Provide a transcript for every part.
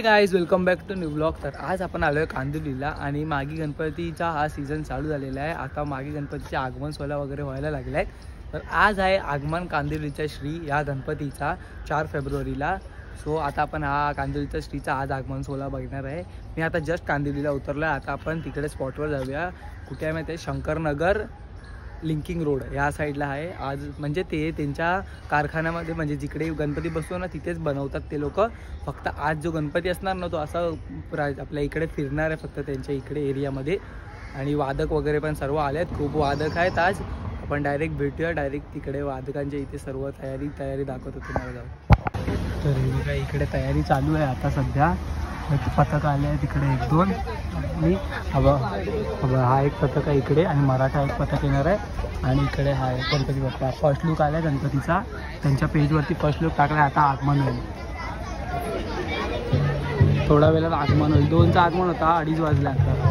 Guys, welcome back to new blog. तर आज आपण आलो आहे कांदिवलीला आणि मागी गणपतीचा हा सीझन चालू झालेला आहे. आता मागी गणपतीचे आगमन सोहळा वगैरे व्हायला लागले आहेत. तर आज आहे आगमन कांदिवलीच्या श्री या गणपतीचा 4 फेब्रुवारीला. सो आता आपण हा कांदिवलीच्या श्रीचा आज आगमन सोहळा बघणार आहे. मी आता जस्ट कांदिवलीला उतरलो आहे. आता आपण तिकडे स्पॉटवर जाऊया. कुठे आहे माहिती आहे? शंकरनगर लिंकिंग रोड या साईडला आहे. आज म्हणजे ते त्यांच्या कारखान्यामध्ये म्हणजे जिकडे गणपती बसतो ना तिथेच बनवतात ते लोक. फक्त आज जो गणपती असणार ना तो असा आपल्या इकडे फिरणार आहे फक्त त्यांच्या इकडे एरियामध्ये. आणि वादक वगैरे पण सर्व आले आहेत. खूप वादक आहेत आज. आपण डायरेक्ट भेटूया डायरेक्ट तिकडे. वादकांच्या इथे सर्व तयारी दाखवतो तुम्हाला जाऊन. तर हे काय इकडे तयारी चालू आहे आता सध्या. पथक आले आहे तिकडे 1-2 आणि हा एक पथक आहे इकडे आणि मराठा एक पथक येणार आहे. आणि इकडे हा गणपती बाप्पा फर्स्ट लुक आला आहे गणपतीचा. त्यांच्या पेजवरती फर्स्ट लुक टाकला आहे. आता आगमन होईल. थोडा वेळात आगमन होईल. 2चा आगमन होता, 2:30 वाजले आता.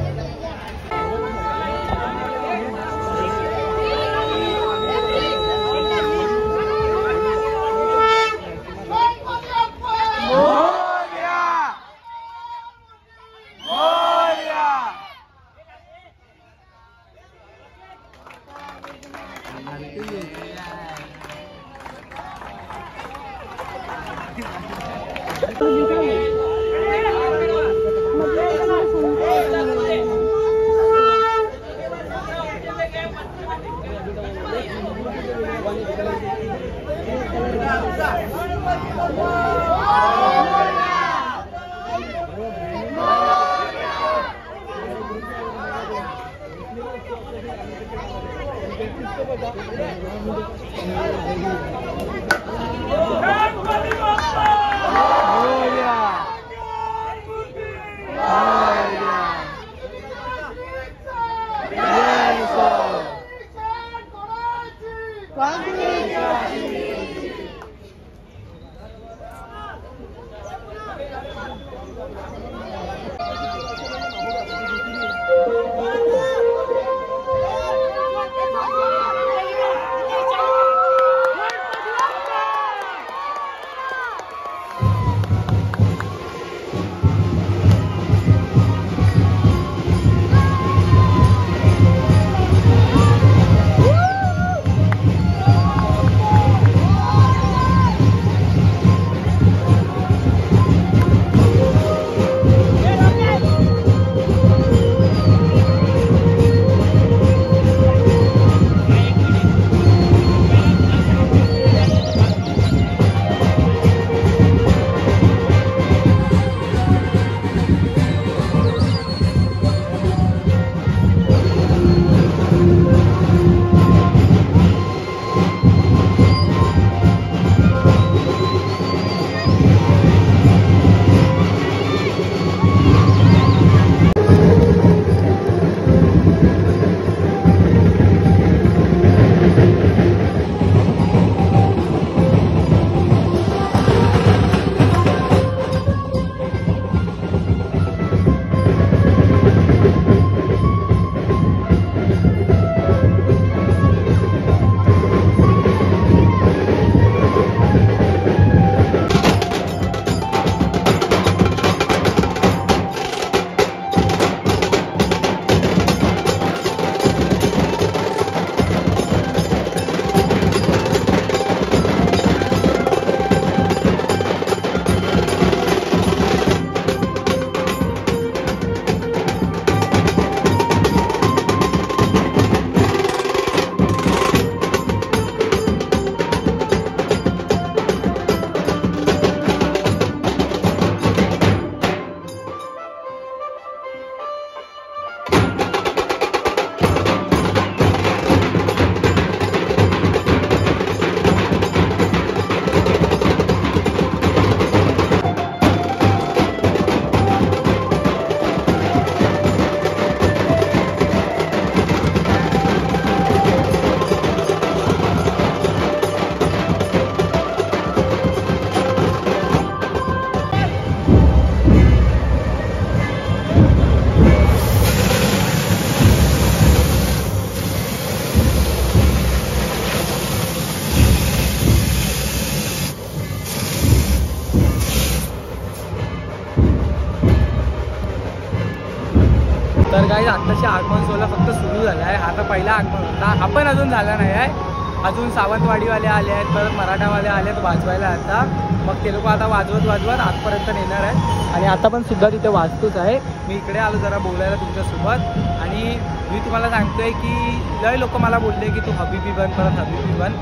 सोहळा फक्त सुरू झाला आहे. आता पहिला आगमन होता, हा पण अजून झाला नाही आहे. अजून सावंतवाडीवाले आले आहेत, परत मराठावाले आले आहेत वाजवायला. आता मग ते लोक आता वाजवत आजपर्यंत नेणार आहेत. आणि आता पण सुद्धा तिथे वाजतोच आहे. मी इकडे आलो जरा बोलायला तुमच्यासोबत. आणि मी तुम्हाला सांगतोय की लय लोक मला बोलले की तू हबीबी बन, परत हबीबी बन.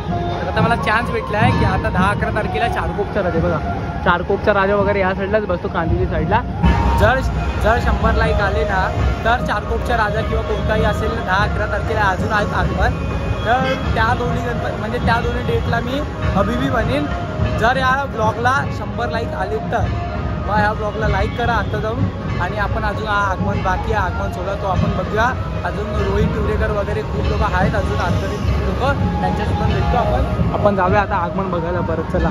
तर आता मला चान्स भेटला आहे की आता 10-11 तारखेला चारकोपचा राजा बघा, चारकोपचा राजा वगैरे या साईडलाच बसतो, कांदिवली साईडला. जर 100 लाईक आले ना तर चारकोपचा राजा किंवा कोणताही असेल 10-11 तारखेला अजून आहेत आगमन. तर त्या दोन्ही म्हणजे त्या दोन्ही डेटला मी हबीबी बनेन. जर या ब्लॉगला 100 लाईक आले तर मग ह्या ब्लॉगला लाईक करा आता जाऊन. आणि आपण अजून हा आगमन बाकी आहे, आगमन सोहळा तो आपण बघूया. अजून रोहित टिवरेकर वगैरे खूप लोक आहेत, अजून आंतरिक लोक, त्यांच्यासोबत भेटतो आपण जाऊया आता आगमन बघायला परत. चला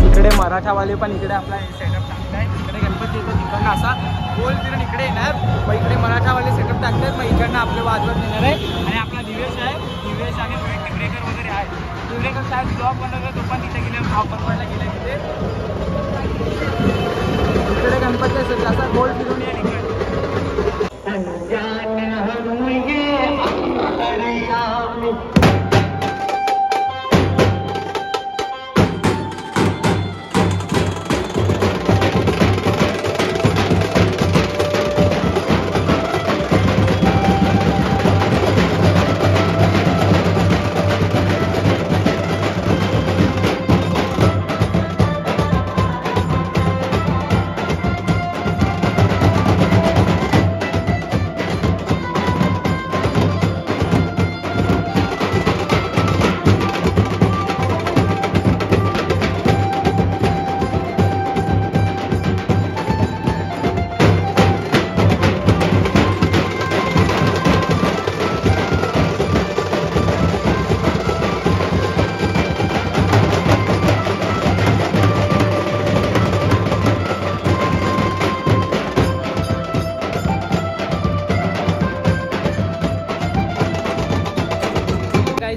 इकडे मराठावाले पण इकडे आपला सेटअप टाकताय. इकडे गणपती येतो तिकडनं असा गोल फिरून इकडे येणार, मग इकडे मराठावाले सेटअप टाकतात, मग इकडनं आपले वाजवत येणार आहे. आणि आपला दिवेश आहे, दिवेश आणि टिवरेकर वगैरे आहे. टिवरेकर साहेब ब्लॉग बनवतो, तो पण तिथे गेले, ऑफरला गेला तिथे. इकडे गणपती असेल असा गोल फिरून येईल इकडे.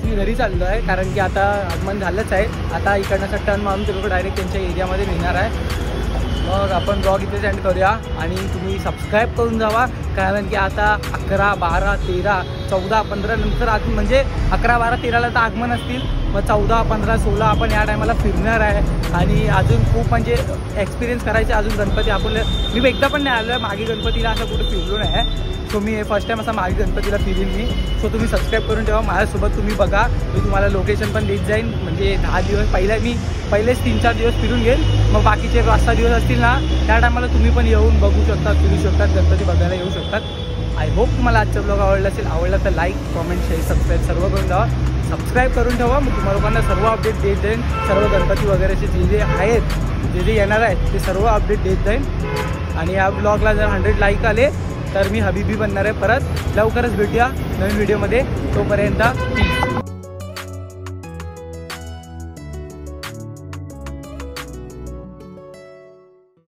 मी घरी चाललो आहे कारण की आता आगमन झालंच आहे. आता इकडनं टर्न मारून ते लोक डायरेक्ट त्यांच्या एरियामध्ये नेणार आहे. मग आपण ब्लॉग इथे सेंड करूया आणि तुम्ही सबस्क्राईब करून जावा, कारण की आता 11, 12, 13, 14, 15 नंतर अजून म्हणजे 11, 12, 13ला तर आगमन असतील, मग 14, 15, 16 आपण या टायमाला फिरणार आहे. आणि अजून खूप म्हणजे एक्सपिरियन्स करायचे अजून गणपती. आपण मी एकदा पण नाही आलो आहे मागे गणपतीला, असं कुठं फिरलो नाही आहे. सो मी फर्स्ट टाइम असा मागे गणपतीला फिरेन मी. सो तुम्ही सबस्क्राईब करून ठेवा माझ्यासोबत, तुम्ही बघा. मी तुम्हाला लोकेशन पण देत जाईन. म्हणजे 10 दिवस पहिलेच 3-4 दिवस फिरून घेईल, मग बाकीचे 5-6 दिवस असतील ना त्या टायमाला तुम्ही पण येऊन बघू शकतात, फिरू शकतात, गणपती बघायला येऊ शकतात. आय होप तुम्हाला आजचा ब्लॉग आवडला असेल. आवडला तर लाईक, कॉमेंट, शेअर, सबस्क्राईब सर्व करून ठेवा. सबस्क्राईब करून ठेवा, मग तुम्हाला लोकांना सर्व अपडेट देत जाईन. सर्व गणपती वगैरेचे जे आहेत, जे येणार आहेत ते सर्व अपडेट देत जाईन. आणि या ब्लॉगला जर 100 लाईक आले तर मी हबीबी बनणार आहे परत. लवकरच भेटूया नवीन व्हिडिओमध्ये. तोपर्यंत